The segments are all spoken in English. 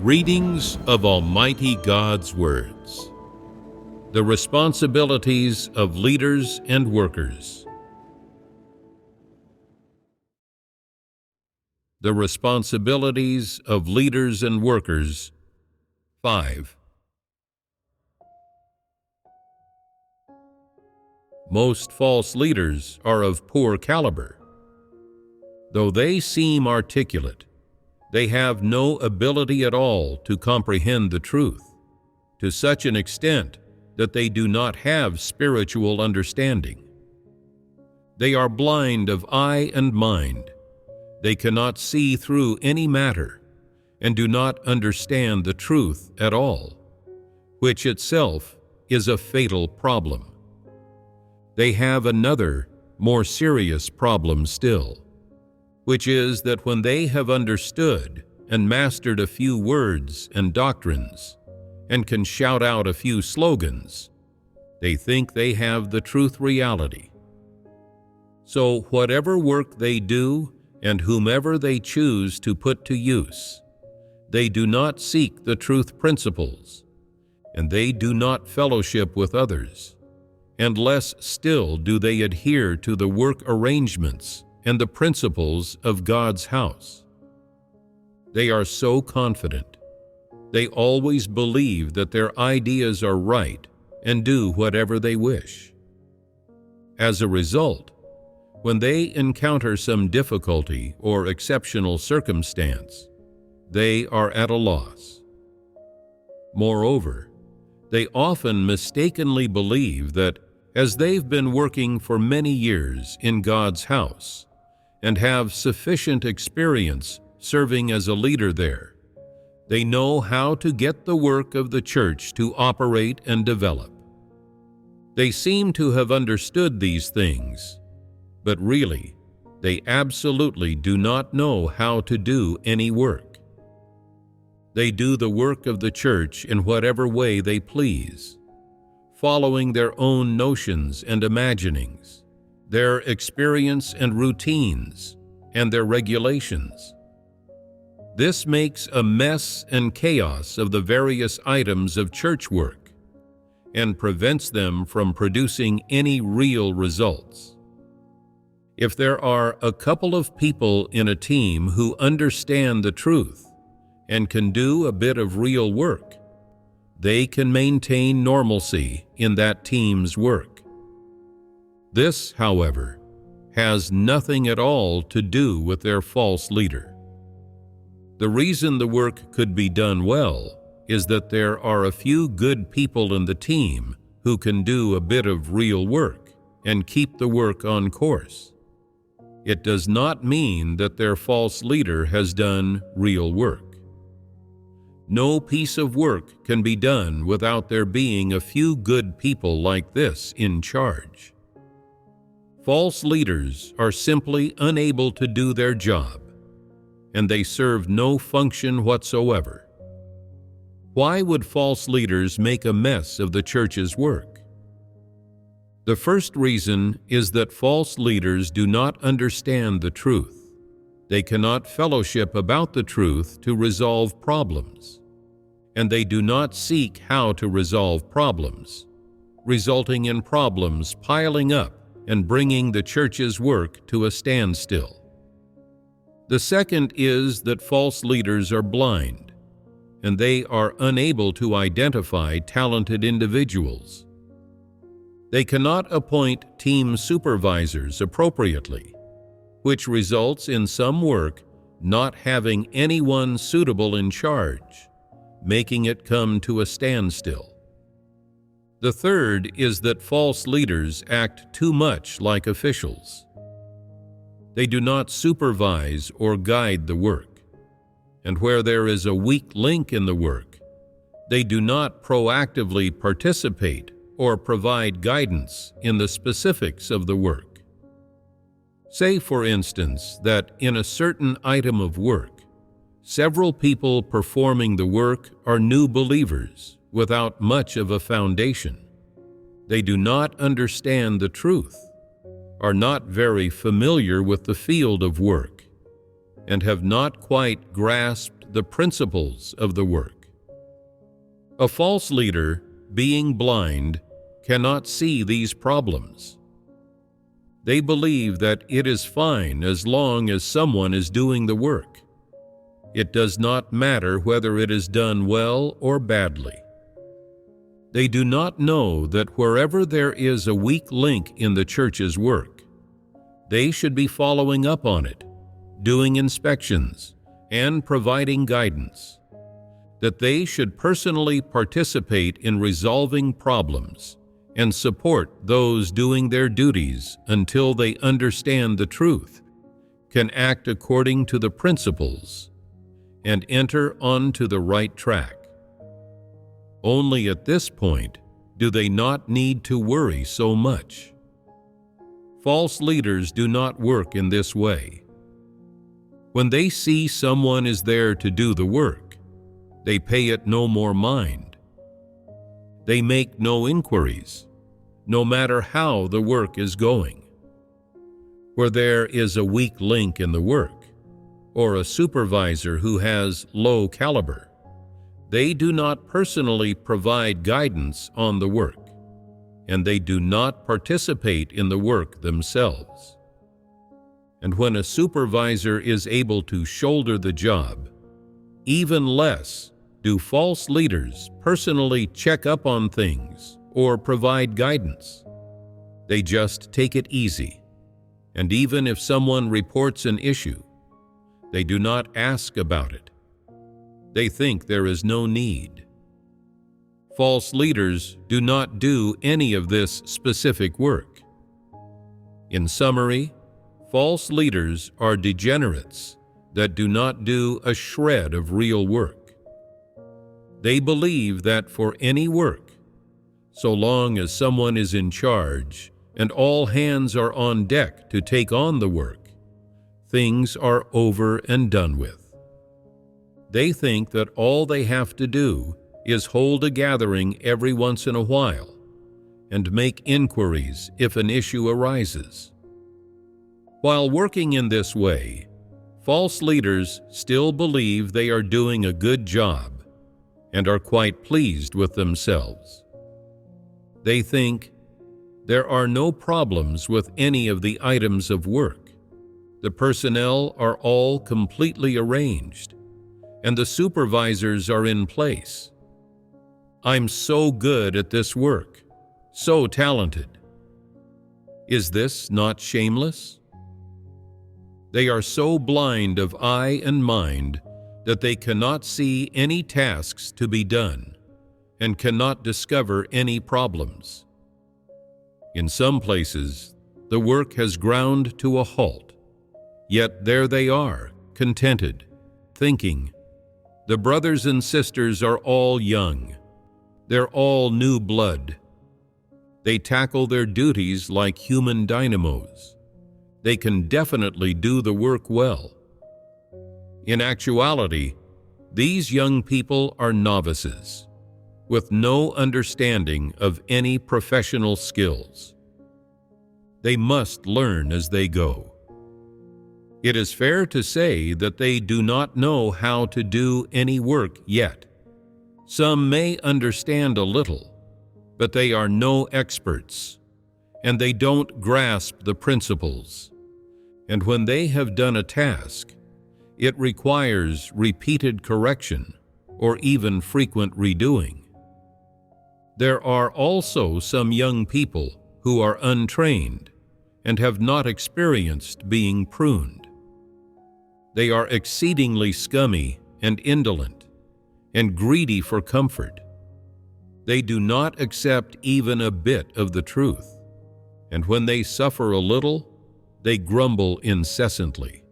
Readings of Almighty God's Words. The responsibilities of leaders and workers. The responsibilities of leaders and workers. 5. Most false leaders are of poor caliber. Though they seem articulate, they have no ability at all to comprehend the truth, to such an extent that they do not have spiritual understanding. They are blind of eye and mind. They cannot see through any matter, and do not understand the truth at all, which itself is a fatal problem. They have another, more serious problem still, which is that when they have understood and mastered a few words and doctrines, and can shout out a few slogans, they think they have the truth reality. So whatever work they do and whomever they choose to put to use, they do not seek the truth principles, and they do not fellowship with others, and less still do they adhere to the work arrangements and the principles of God's house. They are so confident. They always believe that their ideas are right and do whatever they wish. As a result, when they encounter some difficulty or exceptional circumstance, they are at a loss. Moreover, they often mistakenly believe that as they've been working for many years in God's house and have sufficient experience serving as a leader there, they know how to get the work of the church to operate and develop. They seem to have understood these things, but really, they absolutely do not know how to do any work. They do the work of the church in whatever way they please, following their own notions and imaginings, their experience and routines, and their regulations. This makes a mess and chaos of the various items of church work and prevents them from producing any real results. If there are a couple of people in a team who understand the truth and can do a bit of real work, they can maintain normalcy in that team's work. This, however, has nothing at all to do with their false leader. The reason the work could be done well is that there are a few good people in the team who can do a bit of real work and keep the work on course. It does not mean that their false leader has done real work. No piece of work can be done without there being a few good people like this in charge. False leaders are simply unable to do their job, and they serve no function whatsoever. Why would false leaders make a mess of the church's work? The first reason is that false leaders do not understand the truth. They cannot fellowship about the truth to resolve problems, and they do not seek how to resolve problems, resulting in problems piling up and bringing the church's work to a standstill. The second is that false leaders are blind, and they are unable to identify talented individuals. They cannot appoint team supervisors appropriately, which results in some work not having anyone suitable in charge, making it come to a standstill. The third is that false leaders act too much like officials. They do not supervise or guide the work, and where there is a weak link in the work, they do not proactively participate or provide guidance in the specifics of the work. Say, for instance, that in a certain item of work, several people performing the work are new believers without much of a foundation. They do not understand the truth, are not very familiar with the field of work, and have not quite grasped the principles of the work. A false leader, being blind, cannot see these problems. They believe that it is fine as long as someone is doing the work. It does not matter whether it is done well or badly. They do not know that wherever there is a weak link in the church's work, they should be following up on it, doing inspections, and providing guidance. That they should personally participate in resolving problems and support those doing their duties until they understand the truth, can act according to the principles, and enter onto the right track. Only at this point do they not need to worry so much. False leaders do not work in this way. When they see someone is there to do the work, they pay it no more mind. They make no inquiries, no matter how the work is going. Where there is a weak link in the work, or a supervisor who has low caliber, they do not personally provide guidance on the work, and they do not participate in the work themselves. And when a supervisor is able to shoulder the job, even less do false leaders personally check up on things or provide guidance. They just take it easy, and even if someone reports an issue, they do not ask about it. They think there is no need. False leaders do not do any of this specific work. In summary, false leaders are degenerates that do not do a shred of real work. They believe that for any work, so long as someone is in charge and all hands are on deck to take on the work, things are over and done with. They think that all they have to do is hold a gathering every once in a while and make inquiries if an issue arises. While working in this way, false leaders still believe they are doing a good job and are quite pleased with themselves. They think, there are no problems with any of the items of work. The personnel are all completely arranged, and the supervisors are in place. I'm so good at this work, so talented. Is this not shameless? They are so blind of eye and mind that they cannot see any tasks to be done and cannot discover any problems. In some places, the work has ground to a halt, yet there they are, contented, thinking, the brothers and sisters are all young. They're all new blood. They tackle their duties like human dynamos. They can definitely do the work well. In actuality, these young people are novices, with no understanding of any professional skills. They must learn as they go. It is fair to say that they do not know how to do any work yet. Some may understand a little, but they are no experts, and they don't grasp the principles. And when they have done a task, it requires repeated correction or even frequent redoing. There are also some young people who are untrained and have not experienced being pruned. They are exceedingly scummy and indolent and greedy for comfort. They do not accept even a bit of the truth, and when they suffer a little, they grumble incessantly.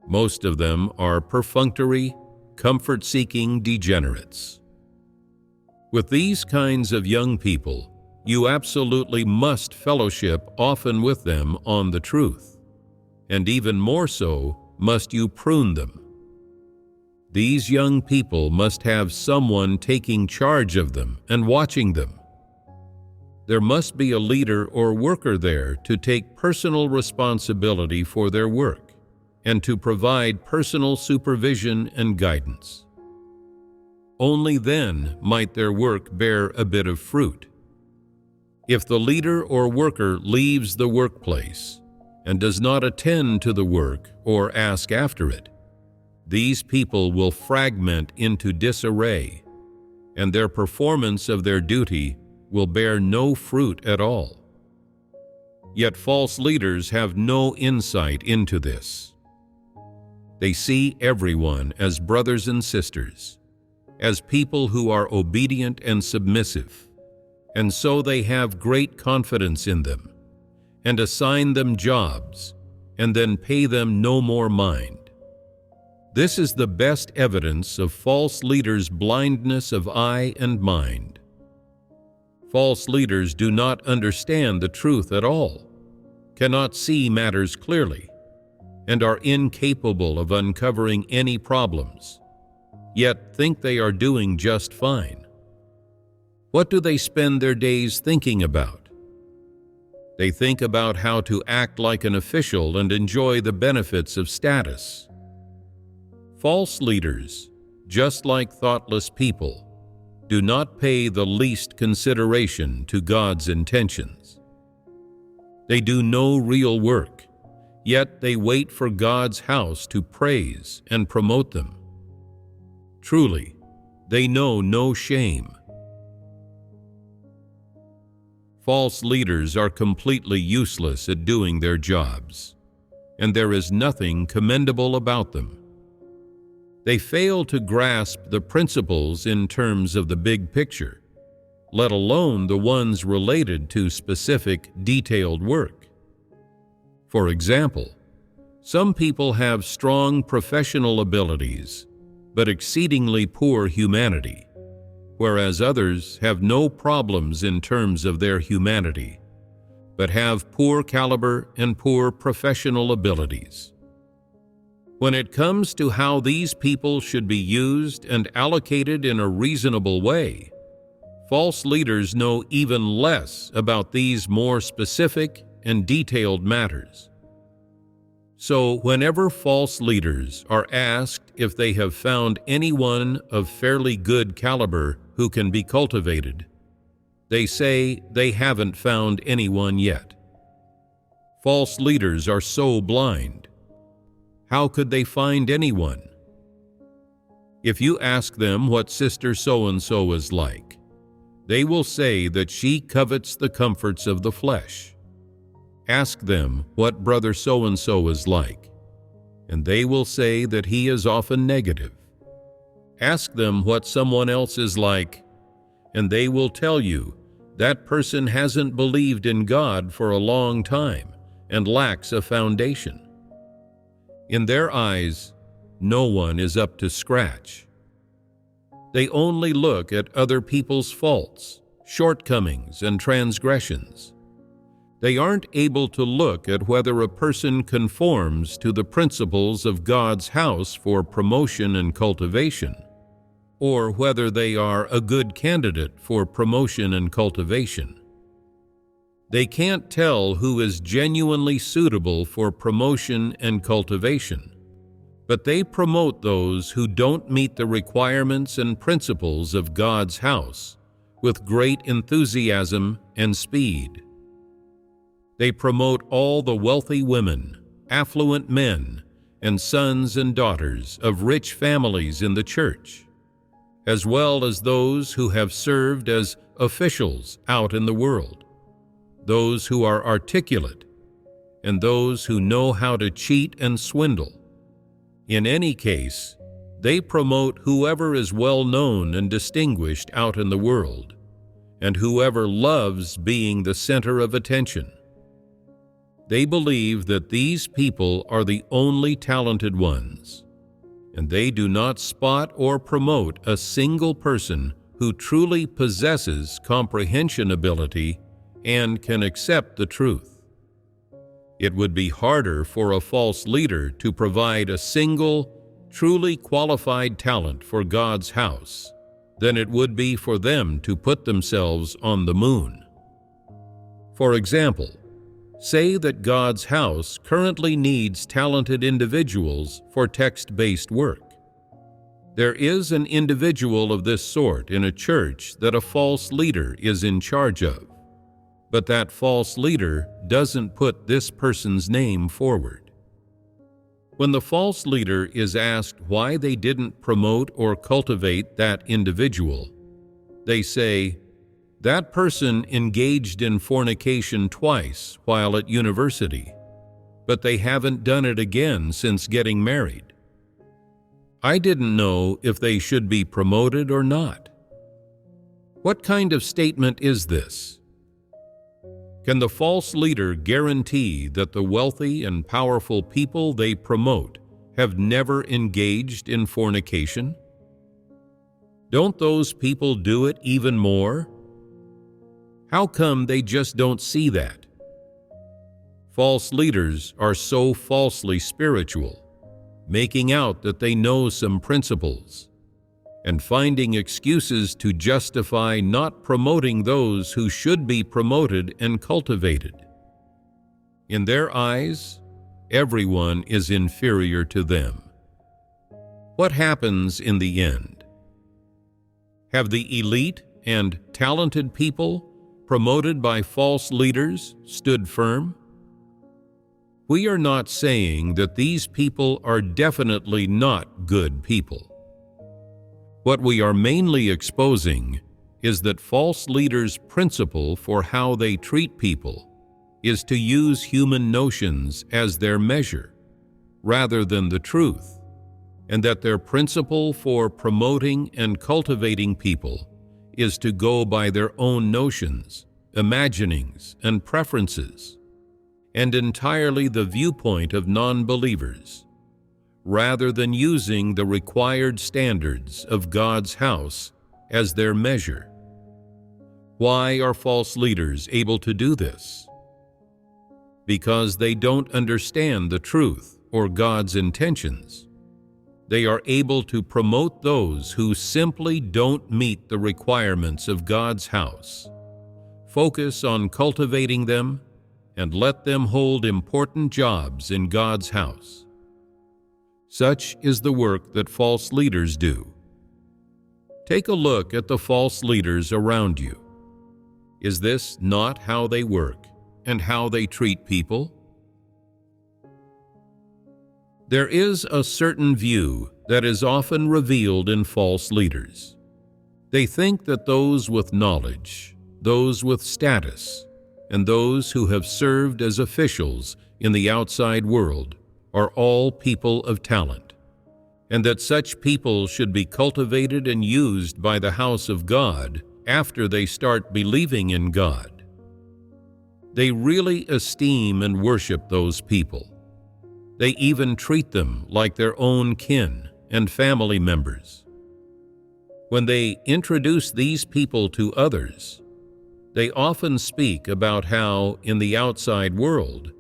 Most of them are perfunctory, comfort-seeking degenerates. With these kinds of young people, you absolutely must fellowship often with them on the truth, and even more so must you prune them. These young people must have someone taking charge of them and watching them. There must be a leader or worker there to take personal responsibility for their work and to provide personal supervision and guidance. Only then might their work bear a bit of fruit. If the leader or worker leaves the workplace and does not attend to the work or ask after it, these people will fragment into disarray, and their performance of their duty will bear no fruit at all. Yet false leaders have no insight into this. They see everyone as brothers and sisters, as people who are obedient and submissive, and so they have great confidence in them, and assign them jobs, and then pay them no more mind. This is the best evidence of false leaders' blindness of eye and mind. False leaders do not understand the truth at all, cannot see matters clearly, and are incapable of uncovering any problems, yet think they are doing just fine. What do they spend their days thinking about? They think about how to act like an official and enjoy the benefits of status. False leaders, just like thoughtless people, do not pay the least consideration to God's intentions. They do no real work, yet they wait for God's house to praise and promote them. Truly, they know no shame. False leaders are completely useless at doing their jobs, and there is nothing commendable about them. They fail to grasp the principles in terms of the big picture, let alone the ones related to specific, detailed work. For example, some people have strong professional abilities, but exceedingly poor humanity, whereas others have no problems in terms of their humanity, but have poor caliber and poor professional abilities. When it comes to how these people should be used and allocated in a reasonable way, false leaders know even less about these more specific and detailed matters. So whenever false leaders are asked if they have found anyone of fairly good caliber who can be cultivated, they say they haven't found anyone yet. False leaders are so blind. How could they find anyone? If you ask them what Sister so-and-so is like, they will say that she covets the comforts of the flesh. Ask them what Brother so-and-so is like, and they will say that he is often negative. Ask them what someone else is like, and they will tell you that person hasn't believed in God for a long time and lacks a foundation. In their eyes, no one is up to scratch. They only look at other people's faults, shortcomings, and transgressions. They aren't able to look at whether a person conforms to the principles of God's house for promotion and cultivation, or whether they are a good candidate for promotion and cultivation. They can't tell who is genuinely suitable for promotion and cultivation, but they promote those who don't meet the requirements and principles of God's house with great enthusiasm and speed. They promote all the wealthy women, affluent men, and sons and daughters of rich families in the church, as well as those who have served as officials out in the world, those who are articulate, and those who know how to cheat and swindle. In any case, they promote whoever is well known and distinguished out in the world, and whoever loves being the center of attention. They believe that these people are the only talented ones, and they do not spot or promote a single person who truly possesses comprehension ability and can accept the truth. It would be harder for a false leader to provide a single, truly qualified talent for God's house than it would be for them to put themselves on the moon. For example, say that God's house currently needs talented individuals for text-based work. There is an individual of this sort in a church that a false leader is in charge of, but that false leader doesn't put this person's name forward. When the false leader is asked why they didn't promote or cultivate that individual, they say, "That person engaged in fornication twice while at university, but they haven't done it again since getting married. I didn't know if they should be promoted or not." What kind of statement is this? Can the false leader guarantee that the wealthy and powerful people they promote have never engaged in fornication? Don't those people do it even more? How come they just don't see that? False leaders are so falsely spiritual, making out that they know some principles, and finding excuses to justify not promoting those who should be promoted and cultivated. In their eyes, everyone is inferior to them. What happens in the end? Have the elite and talented people promoted by false leaders stood firm? We are not saying that these people are definitely not good people. What we are mainly exposing is that false leaders' principle for how they treat people is to use human notions as their measure, rather than the truth, and that their principle for promoting and cultivating people is to go by their own notions, imaginings, and preferences, and entirely the viewpoint of non-believers, rather than using the required standards of God's house as their measure. Why are false leaders able to do this? Because they don't understand the truth or God's intentions. They are able to promote those who simply don't meet the requirements of God's house, focus on cultivating them, and let them hold important jobs in God's house. Such is the work that false leaders do. Take a look at the false leaders around you. Is this not how they work and how they treat people? There is a certain view that is often revealed in false leaders. They think that those with knowledge, those with status, and those who have served as officials in the outside world are all people of talent, and that such people should be cultivated and used by the house of God after they start believing in God. They really esteem and worship those people. They even treat them like their own kin and family members. When they introduce these people to others, they often speak about how, in the outside world,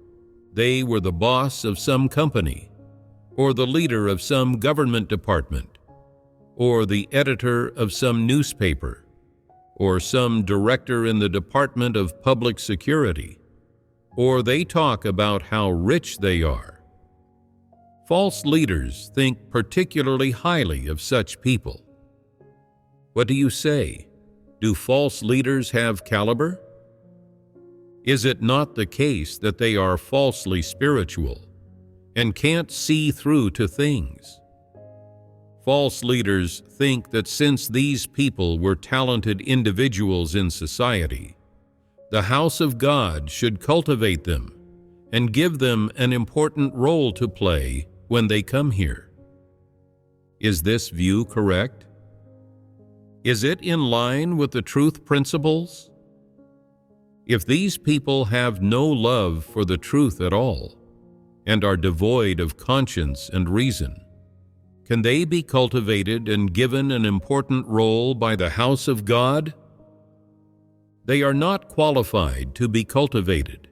they were the boss of some company, or the leader of some government department, or the editor of some newspaper, or some director in the Department of Public Security, or they talk about how rich they are. False leaders think particularly highly of such people. What do you say? Do false leaders have caliber? Is it not the case that they are falsely spiritual and can't see through to things? False leaders think that since these people were talented individuals in society, the house of God should cultivate them and give them an important role to play when they come here. Is this view correct? Is it in line with the truth principles? If these people have no love for the truth at all and are devoid of conscience and reason, can they be cultivated and given an important role by the house of God? They are not qualified to be cultivated.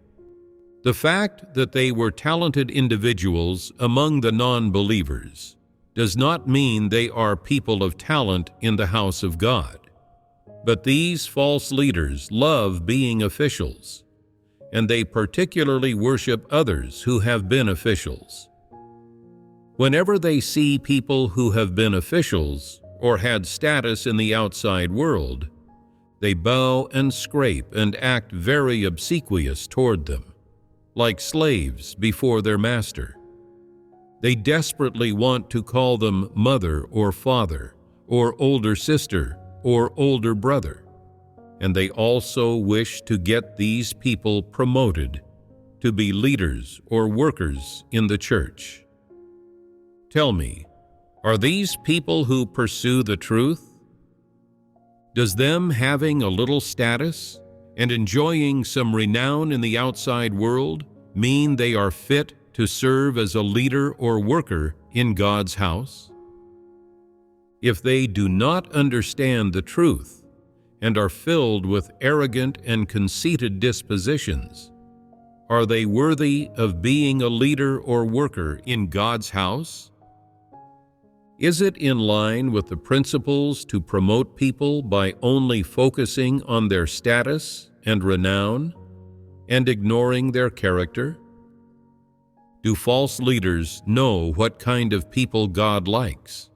The fact that they were talented individuals among the non-believers does not mean they are people of talent in the house of God. But these false leaders love being officials, and they particularly worship others who have been officials. Whenever they see people who have been officials or had status in the outside world, they bow and scrape and act very obsequious toward them, like slaves before their master. They desperately want to call them mother or father, or older sister or older brother, and they also wish to get these people promoted to be leaders or workers in the church. Tell me, are these people who pursue the truth? Does them having a little status and enjoying some renown in the outside world mean they are fit to serve as a leader or worker in God's house? If they do not understand the truth and are filled with arrogant and conceited dispositions, are they worthy of being a leader or worker in God's house? Is it in line with the principles to promote people by only focusing on their status and renown and ignoring their character? Do false leaders know what kind of people God likes?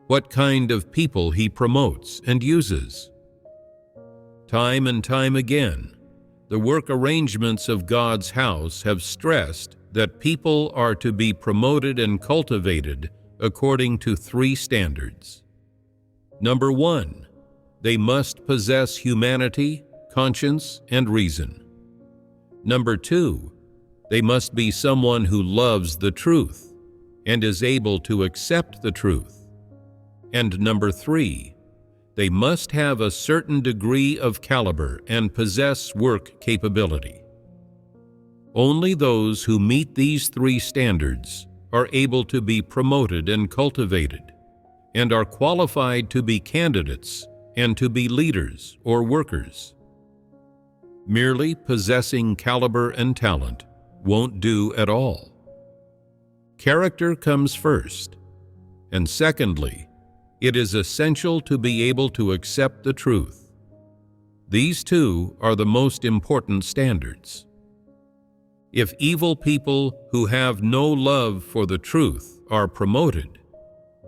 What kind of people He promotes and uses? Time and time again, the work arrangements of God's house have stressed that people are to be promoted and cultivated according to 3 standards. Number 1, they must possess humanity, conscience, and reason. Number 2, they must be someone who loves the truth and is able to accept the truth. And number 3, they must have a certain degree of caliber and possess work capability. Only those who meet these 3 standards are able to be promoted and cultivated, and are qualified to be candidates and to be leaders or workers. Merely possessing caliber and talent won't do at all. Character comes first, and secondly, it is essential to be able to accept the truth. These 2 are the most important standards. If evil people who have no love for the truth are promoted,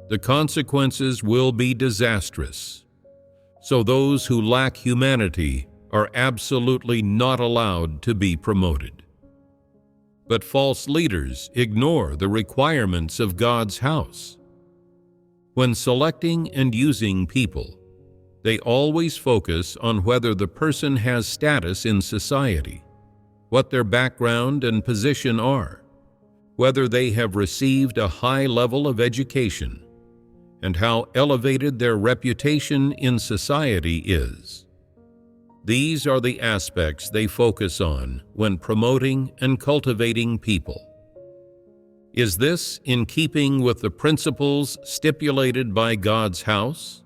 the consequences will be disastrous. So those who lack humanity are absolutely not allowed to be promoted. But false leaders ignore the requirements of God's house. When selecting and using people, they always focus on whether the person has status in society, what their background and position are, whether they have received a high level of education, and how elevated their reputation in society is. These are the aspects they focus on when promoting and cultivating people. Is this in keeping with the principles stipulated by God's house?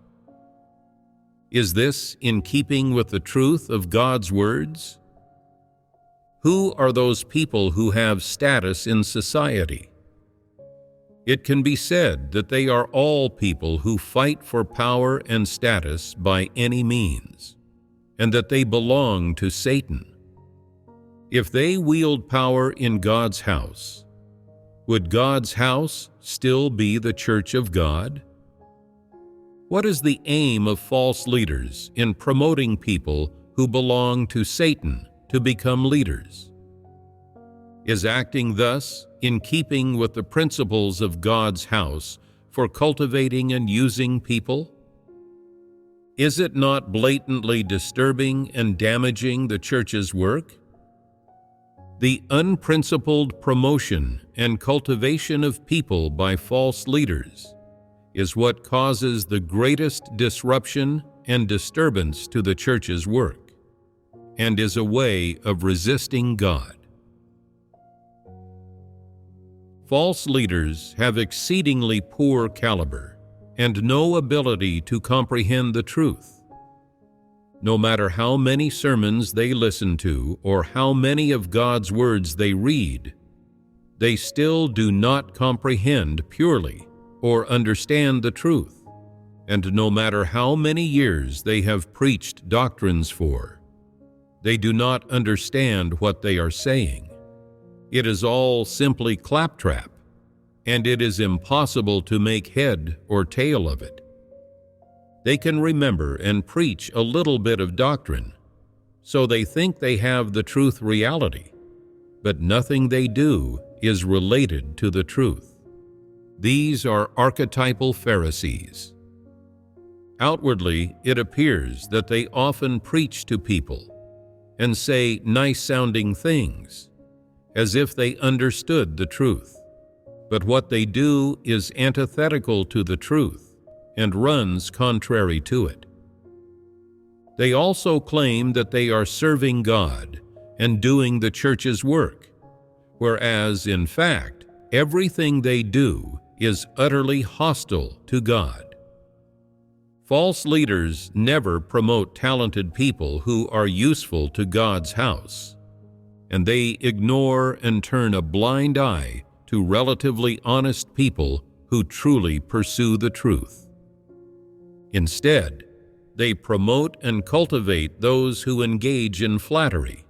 Is this in keeping with the truth of God's words? Who are those people who have status in society? It can be said that they are all people who fight for power and status by any means, and that they belong to Satan. If they wield power in God's house, would God's house still be the church of God? What is the aim of false leaders in promoting people who belong to Satan to become leaders? Is acting thus in keeping with the principles of God's house for cultivating and using people? Is it not blatantly disturbing and damaging the church's work? The unprincipled promotion and cultivation of people by false leaders is what causes the greatest disruption and disturbance to the church's work, and is a way of resisting God. False leaders have exceedingly poor caliber and no ability to comprehend the truth. No matter how many sermons they listen to or how many of God's words they read, they still do not comprehend purely or understand the truth, and no matter how many years they have preached doctrines for, They do not understand what they are saying. It is all simply claptrap, and it is impossible to make head or tail of it. They can remember and preach a little bit of doctrine, so they think they have the truth reality, but nothing they do is related to the truth. These are archetypal Pharisees. Outwardly, it appears that they often preach to people and say nice-sounding things, as if they understood the truth. But what they do is antithetical to the truth and runs contrary to it. They also claim that they are serving God and doing the church's work, whereas, in fact, everything they do is utterly hostile to God. False leaders never promote talented people who are useful to God's house, and they ignore and turn a blind eye to relatively honest people who truly pursue the truth. Instead, they promote and cultivate those who engage in flattery,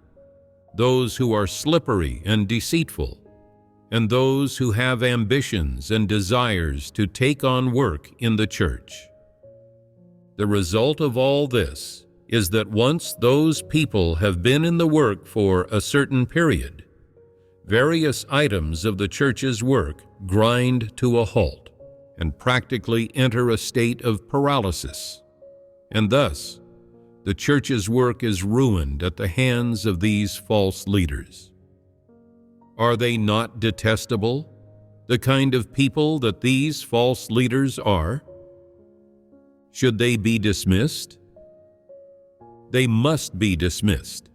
those who are slippery and deceitful, and those who have ambitions and desires to take on work in the church. The result of all this is that once those people have been in the work for a certain period, various items of the church's work grind to a halt and practically enter a state of paralysis, and thus the church's work is ruined at the hands of these false leaders. Are they not detestable, the kind of people that these false leaders are? Should they be dismissed? They must be dismissed.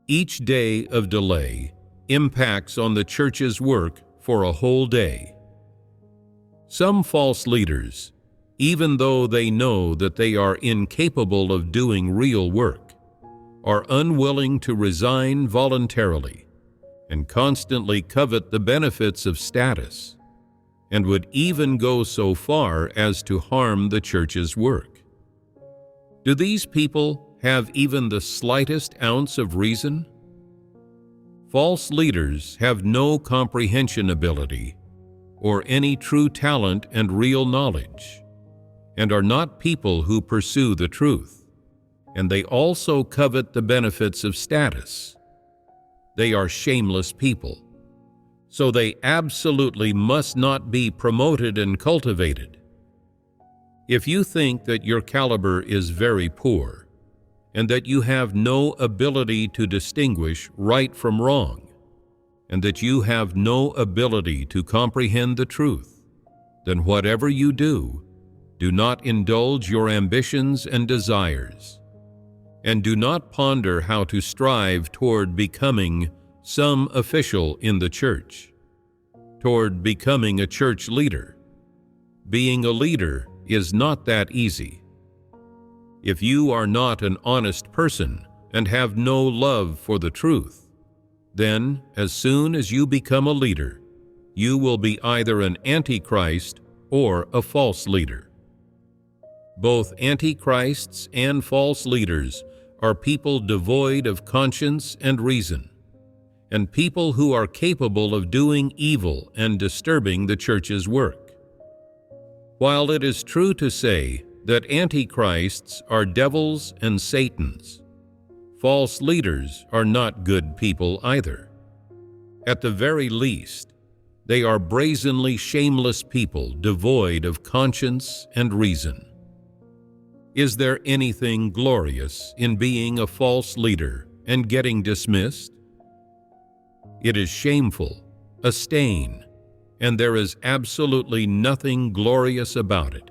Each day of delay impacts on the church's work for a whole day. Some false leaders, even though they know that they are incapable of doing real work, are unwilling to resign voluntarily and constantly covet the benefits of status, and would even go so far as to harm the church's work. Do these people have even the slightest ounce of reason? False leaders have no comprehension ability or any true talent and real knowledge, and are not people who pursue the truth, and they also covet the benefits of status. They are shameless people, so they absolutely must not be promoted and cultivated. If you think that your caliber is very poor, and that you have no ability to distinguish right from wrong, and that you have no ability to comprehend the truth, then whatever you do not indulge your ambitions and desires, and do not ponder how to strive toward becoming some official in the church, toward becoming a church leader. Being a leader is not that easy. If you are not an honest person and have no love for the truth, then as soon as you become a leader, you will be either an antichrist or a false leader. Both antichrists and false leaders are people devoid of conscience and reason, and people who are capable of doing evil and disturbing the church's work. While it is true to say that antichrists are devils and Satans, false leaders are not good people either. At the very least, they are brazenly shameless people devoid of conscience and reason. Is there anything glorious in being a false leader and getting dismissed? It is shameful, a stain, and there is absolutely nothing glorious about it.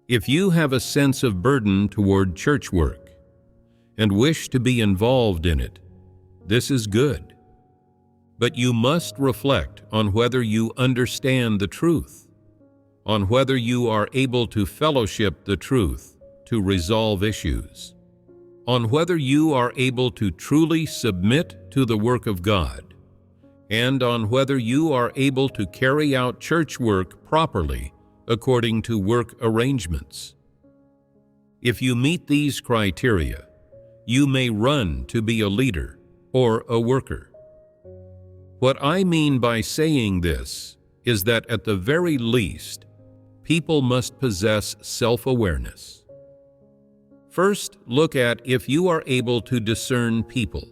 If you have a sense of burden toward church work and wish to be involved in it, this is good. But you must reflect on whether you understand the truth, on whether you are able to fellowship the truth to resolve issues, on whether you are able to truly submit to the work of God, and on whether you are able to carry out church work properly according to work arrangements. If you meet these criteria, you may run to be a leader or a worker. What I mean by saying this is that at the very least, people must possess self-awareness. First, look at if you are able to discern people,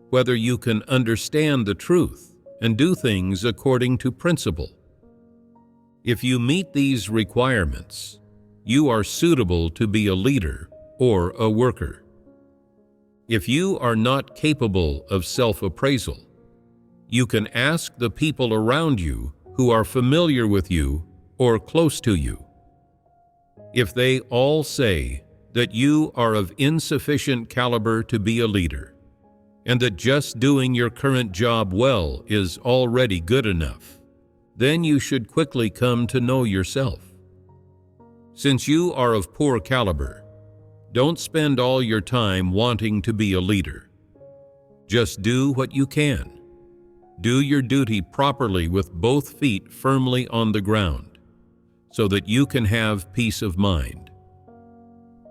whether you can understand the truth and do things according to principle. If you meet these requirements, you are suitable to be a leader or a worker. If you are not capable of self-appraisal, you can ask the people around you who are familiar with you or close to you. If they all say that you are of insufficient caliber to be a leader, and that just doing your current job well is already good enough, then you should quickly come to know yourself. Since you are of poor caliber, don't spend all your time wanting to be a leader. Just do what you can. Do your duty properly with both feet firmly on the ground, so that you can have peace of mind.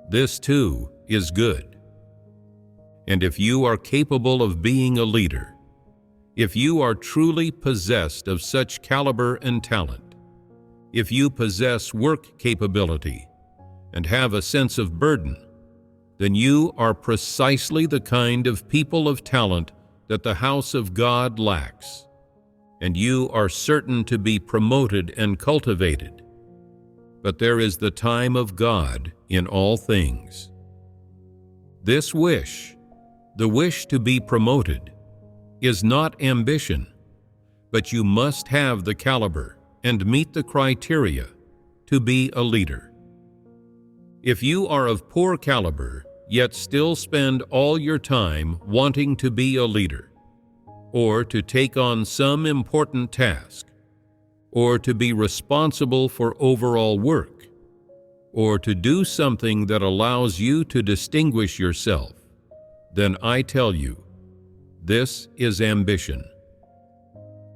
This too is good. And if you are capable of being a leader, if you are truly possessed of such caliber and talent, if you possess work capability and have a sense of burden, then you are precisely the kind of people of talent that the house of God lacks, and you are certain to be promoted and cultivated. But there is the time of God in all things. This wish, the wish to be promoted, is not ambition, but you must have the caliber and meet the criteria to be a leader. If you are of poor caliber, yet still spend all your time wanting to be a leader, or to take on some important task, or to be responsible for overall work, or to do something that allows you to distinguish yourself, then I tell you, this is ambition.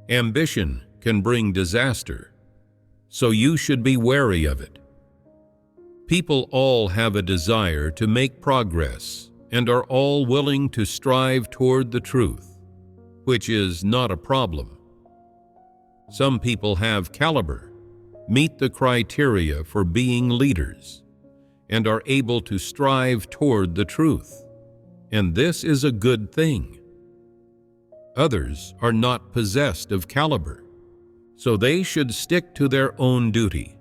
Ambition can bring disaster, so you should be wary of it. People all have a desire to make progress and are all willing to strive toward the truth, which is not a problem. Some people have caliber, meet the criteria for being leaders, and are able to strive toward the truth, and this is a good thing. Others are not possessed of caliber, so they should stick to their own duty,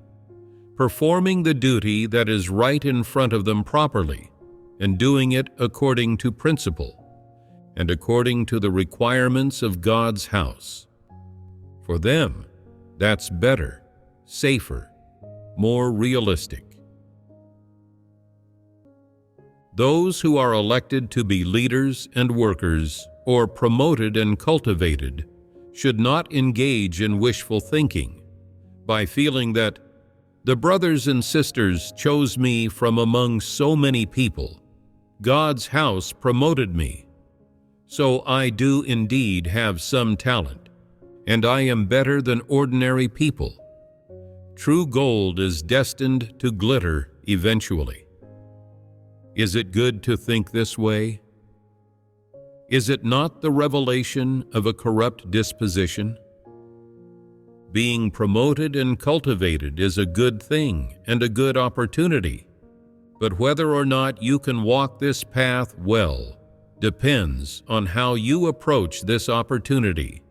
performing the duty that is right in front of them properly, and doing it according to principle, and according to the requirements of God's house. For them, that's better, safer, more realistic. Those who are elected to be leaders and workers, or promoted and cultivated, should not engage in wishful thinking by feeling that the brothers and sisters chose me from among so many people. God's house promoted me. So I do indeed have some talent, and I am better than ordinary people. True gold is destined to glitter eventually. Is it good to think this way? Is it not the revelation of a corrupt disposition? Being promoted and cultivated is a good thing and a good opportunity, but whether or not you can walk this path well depends on how you approach this opportunity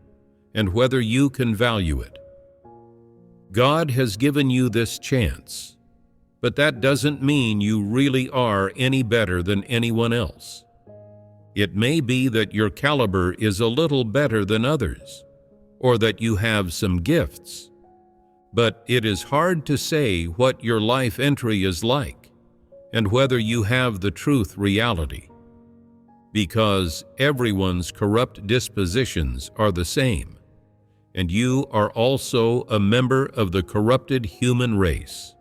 and whether you can value it. God has given you this chance, but that doesn't mean you really are any better than anyone else. It may be that your caliber is a little better than others, or that you have some gifts, but it is hard to say what your life entry is like and whether you have the truth reality, because everyone's corrupt dispositions are the same, and you are also a member of the corrupted human race.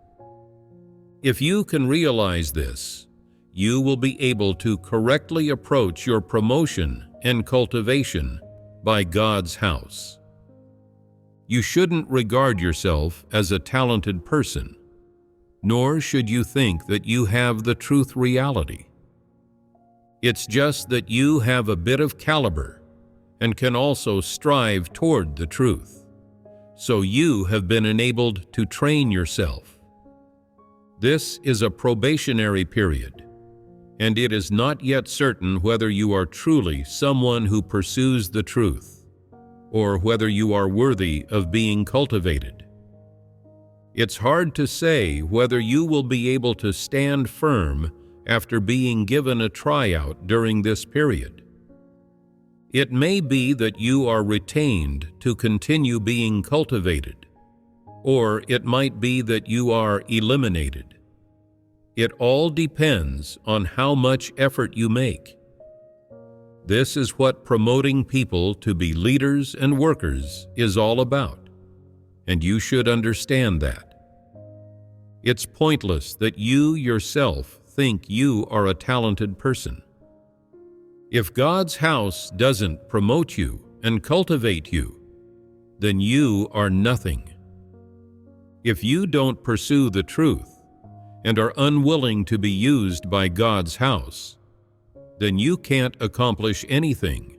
If you can realize this, you will be able to correctly approach your promotion and cultivation by God's house. You shouldn't regard yourself as a talented person, nor should you think that you have the truth reality. It's just that you have a bit of caliber and can also strive toward the truth. So you have been enabled to train yourself. This is a probationary period, and it is not yet certain whether you are truly someone who pursues the truth, or whether you are worthy of being cultivated. It's hard to say whether you will be able to stand firm after being given a tryout during this period. It may be that you are retained to continue being cultivated, or it might be that you are eliminated. It all depends on how much effort you make. This is what promoting people to be leaders and workers is all about, and you should understand that. It's pointless that you yourself think you are a talented person. If God's house doesn't promote you and cultivate you, then you are nothing. If you don't pursue the truth and are unwilling to be used by God's house, then you can't accomplish anything.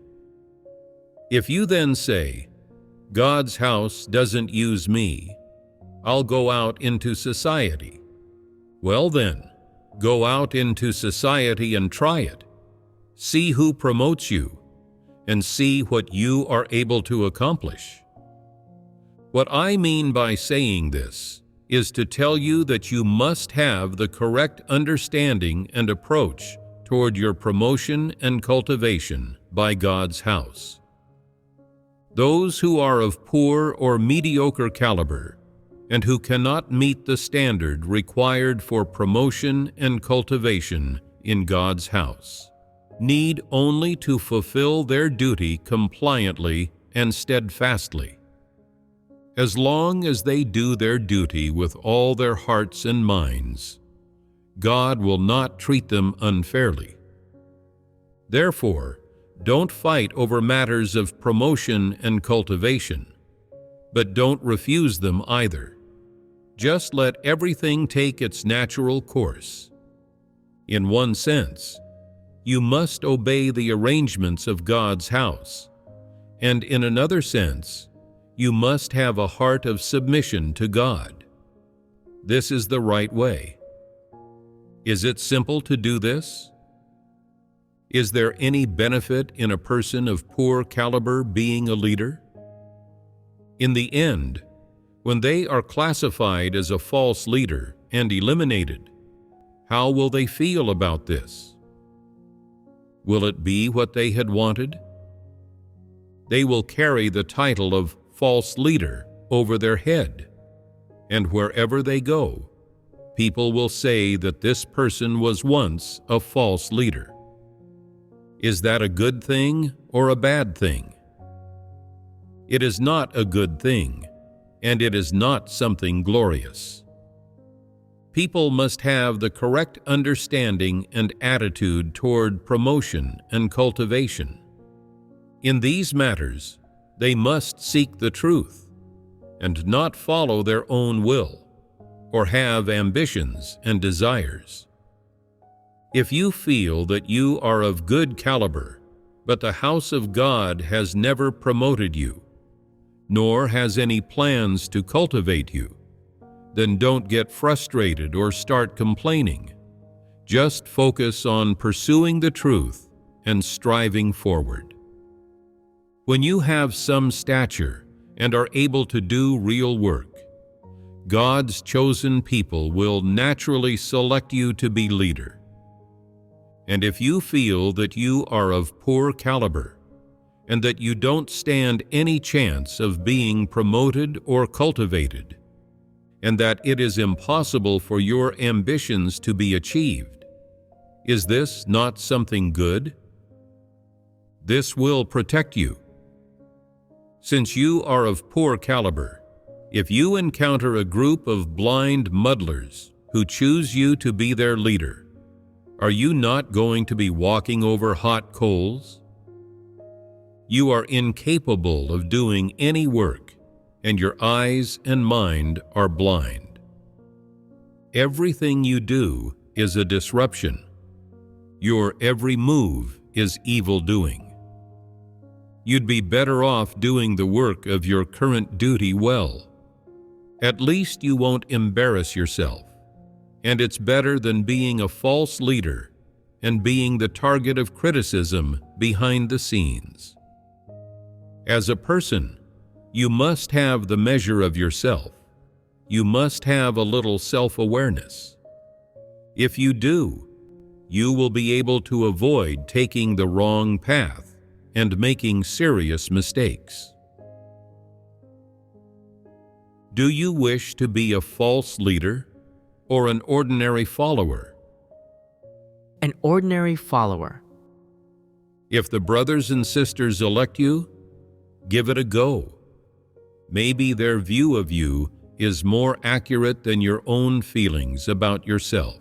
If you then say, "God's house doesn't use me, I'll go out into society," well then, go out into society and try it. See who promotes you, and see what you are able to accomplish. What I mean by saying this is to tell you that you must have the correct understanding and approach toward your promotion and cultivation by God's house. Those who are of poor or mediocre caliber and who cannot meet the standard required for promotion and cultivation in God's house need only to fulfill their duty compliantly and steadfastly. As long as they do their duty with all their hearts and minds, God will not treat them unfairly. Therefore, don't fight over matters of promotion and cultivation, but don't refuse them either. Just let everything take its natural course. In one sense, you must obey the arrangements of God's house, and in another sense, you must have a heart of submission to God. This is the right way. Is it simple to do this? Is there any benefit in a person of poor caliber being a leader? In the end, when they are classified as a false leader and eliminated, how will they feel about this? Will it be what they had wanted? They will carry the title of false leader over their head, and wherever they go, people will say that this person was once a false leader. Is that a good thing or a bad thing? It is not a good thing, and it is not something glorious. People must have the correct understanding and attitude toward promotion and cultivation. In these matters, they must seek the truth and not follow their own will or have ambitions and desires. If you feel that you are of good caliber, but the house of God has never promoted you, nor has any plans to cultivate you, then don't get frustrated or start complaining. Just focus on pursuing the truth and striving forward. When you have some stature and are able to do real work, God's chosen people will naturally select you to be leader. And if you feel that you are of poor caliber and that you don't stand any chance of being promoted or cultivated, and that it is impossible for your ambitions to be achieved, is this not something good? This will protect you. Since you are of poor caliber, if you encounter a group of blind muddlers who choose you to be their leader, are you not going to be walking over hot coals? You are incapable of doing any work, and your eyes and mind are blind. Everything you do is a disruption. Your every move is evil doing. You'd be better off doing the work of your current duty well. At least you won't embarrass yourself, and it's better than being a false leader and being the target of criticism behind the scenes. As a person, you must have the measure of yourself. You must have a little self-awareness. If you do, you will be able to avoid taking the wrong path and making serious mistakes. Do you wish to be a false leader or an ordinary follower? An ordinary follower. If the brothers and sisters elect you, give it a go. Maybe their view of you is more accurate than your own feelings about yourself.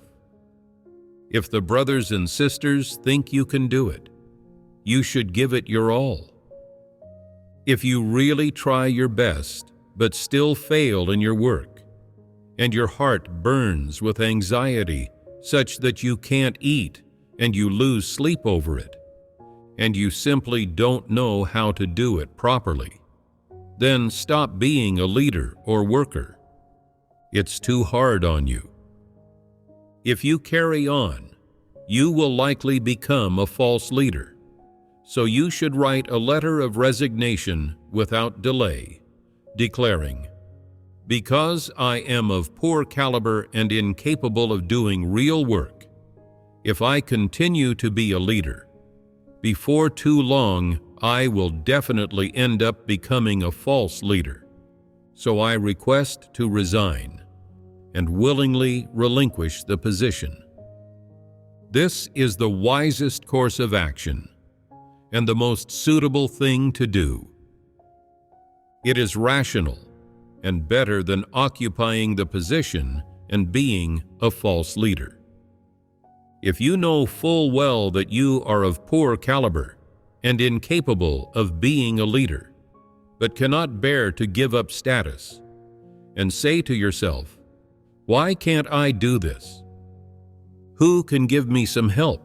If the brothers and sisters think you can do it, you should give it your all. If you really try your best but still fail in your work, and your heart burns with anxiety such that you can't eat and you lose sleep over it, and you simply don't know how to do it properly, then stop being a leader or worker. It's too hard on you. If you carry on, you will likely become a false leader. So you should write a letter of resignation without delay, declaring, "Because I am of poor caliber and incapable of doing real work, if I continue to be a leader, before too long I will definitely end up becoming a false leader. So I request to resign and willingly relinquish the position." This is the wisest course of action and the most suitable thing to do. It is rational and better than occupying the position and being a false leader. If you know full well that you are of poor caliber and incapable of being a leader, but cannot bear to give up status, and say to yourself, "Why can't I do this? Who can give me some help?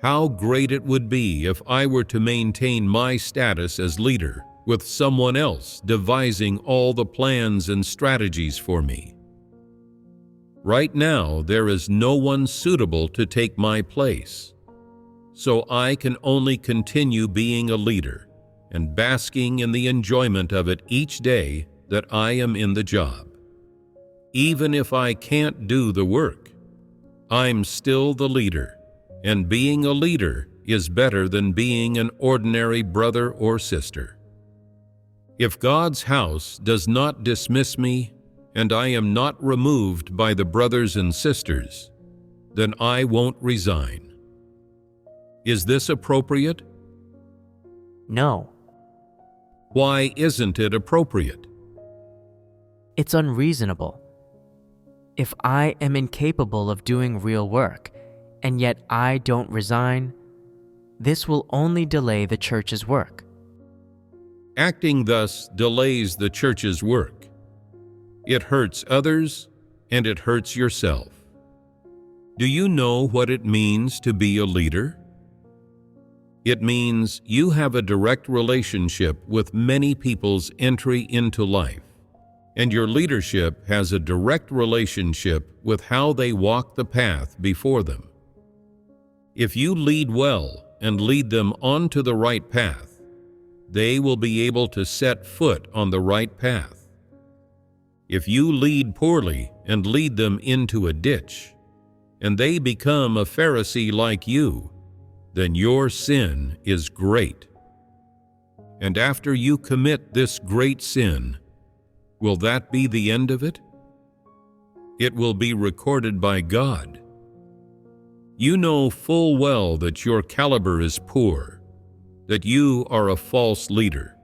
How great it would be if I were to maintain my status as leader with someone else devising all the plans and strategies for me. Right now, there is no one suitable to take my place, so I can only continue being a leader and basking in the enjoyment of it each day that I am in the job. Even if I can't do the work, I'm still the leader, and being a leader is better than being an ordinary brother or sister. If God's house does not dismiss me, and I am not removed by the brothers and sisters, then I won't resign. Is this appropriate? No. Why isn't it appropriate? It's unreasonable. If I am incapable of doing real work, and yet I don't resign, this will only delay the church's work. Acting thus delays the church's work. It hurts others, and it hurts yourself. Do you know what it means to be a leader? It means you have a direct relationship with many people's entry into life, and your leadership has a direct relationship with how they walk the path before them. If you lead well and lead them onto the right path, they will be able to set foot on the right path. If you lead poorly and lead them into a ditch, and they become a Pharisee like you, then your sin is great. And after you commit this great sin, will that be the end of it? It will be recorded by God. You know full well that your caliber is poor, that you are a false leader,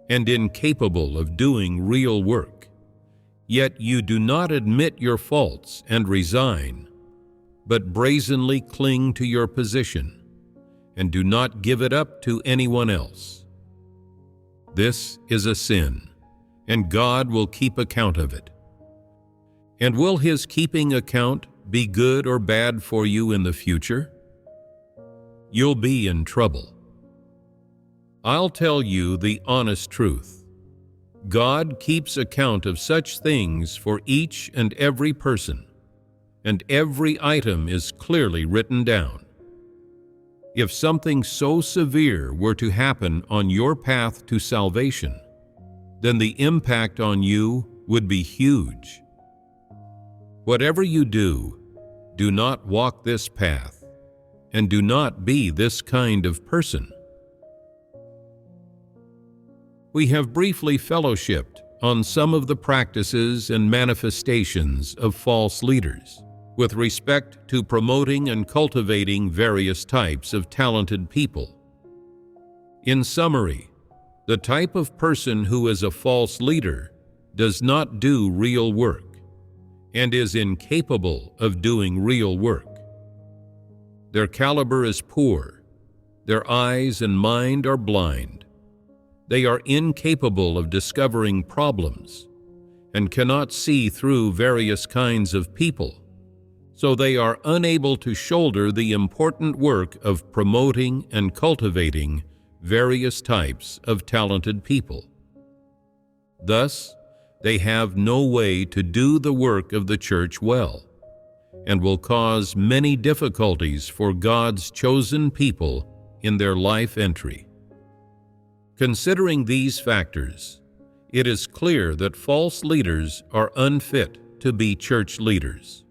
and incapable of doing real work. Yet you do not admit your faults and resign, but brazenly cling to your position, and do not give it up to anyone else. This is a sin, and God will keep account of it. And will His keeping account be good or bad for you in the future? you'll be in trouble. I'll tell you the honest truth. God keeps account of such things for each and every person, and every item is clearly written down. If something so severe were to happen on your path to salvation, then the impact on you would be huge. Whatever you do, do not walk this path, and do not be this kind of person. We have briefly fellowshipped on some of the practices and manifestations of false leaders with respect to promoting and cultivating various types of talented people. In summary, the type of person who is a false leader does not do real work and is incapable of doing real work. Their caliber is poor. Their eyes and mind are blind. They are incapable of discovering problems and cannot see through various kinds of people, so they are unable to shoulder the important work of promoting and cultivating various types of talented people. Thus, they have no way to do the work of the church well, and will cause many difficulties for God's chosen people in their life entry. Considering these factors, it is clear that false leaders are unfit to be church leaders.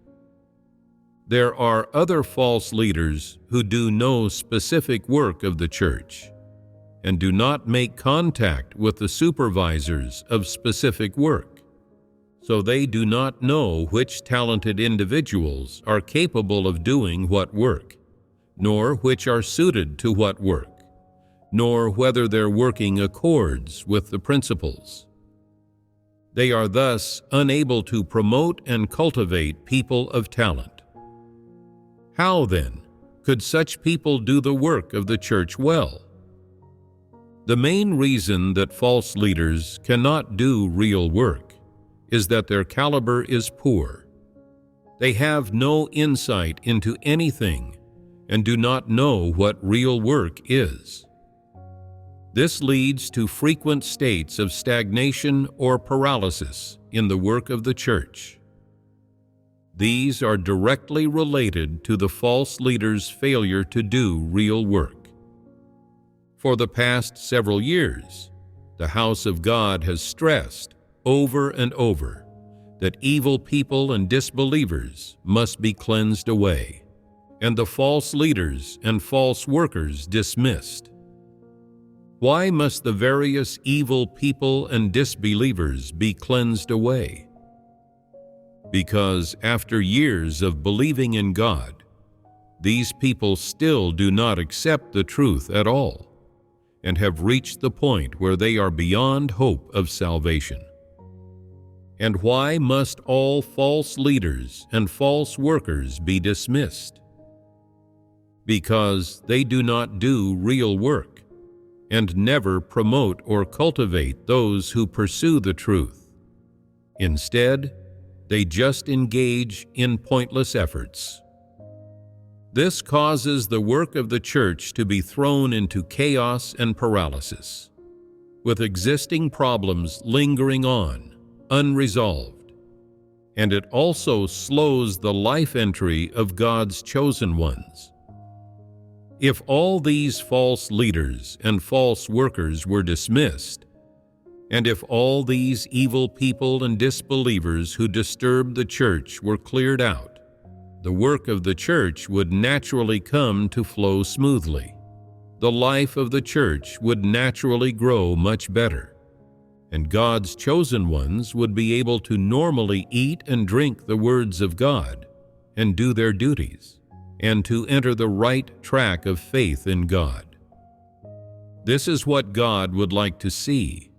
There are other false leaders who do no specific work of the church and do not make contact with the supervisors of specific work, so they do not know which talented individuals are capable of doing what work, nor which are suited to what work, nor whether their working accords with the principles. They are thus unable to promote and cultivate people of talent. How, then, could such people do the work of the church well? The main reason that false leaders cannot do real work is that their caliber is poor. They have no insight into anything and do not know what real work is. This leads to frequent states of stagnation or paralysis in the work of the church. These are directly related to the false leader's failure to do real work. For the past several years, the house of God has stressed over and over that evil people and disbelievers must be cleansed away, and the false leaders and false workers dismissed. Why must the various evil people and disbelievers be cleansed away? Because after years of believing in God, these people still do not accept the truth at all, and have reached the point where they are beyond hope of salvation. And why must all false leaders and false workers be dismissed? Because they do not do real work, and never promote or cultivate those who pursue the truth. Instead, they just engage in pointless efforts. This causes the work of the church to be thrown into chaos and paralysis, with existing problems lingering on, unresolved, and it also slows the life entry of God's chosen ones. If all these false leaders and false workers were dismissed, and if all these evil people and disbelievers who disturb the church were cleared out, the work of the church would naturally come to flow smoothly. The life of the church would naturally grow much better, and God's chosen ones would be able to normally eat and drink the words of God and do their duties, and to enter the right track of faith in God. This is what God would like to see,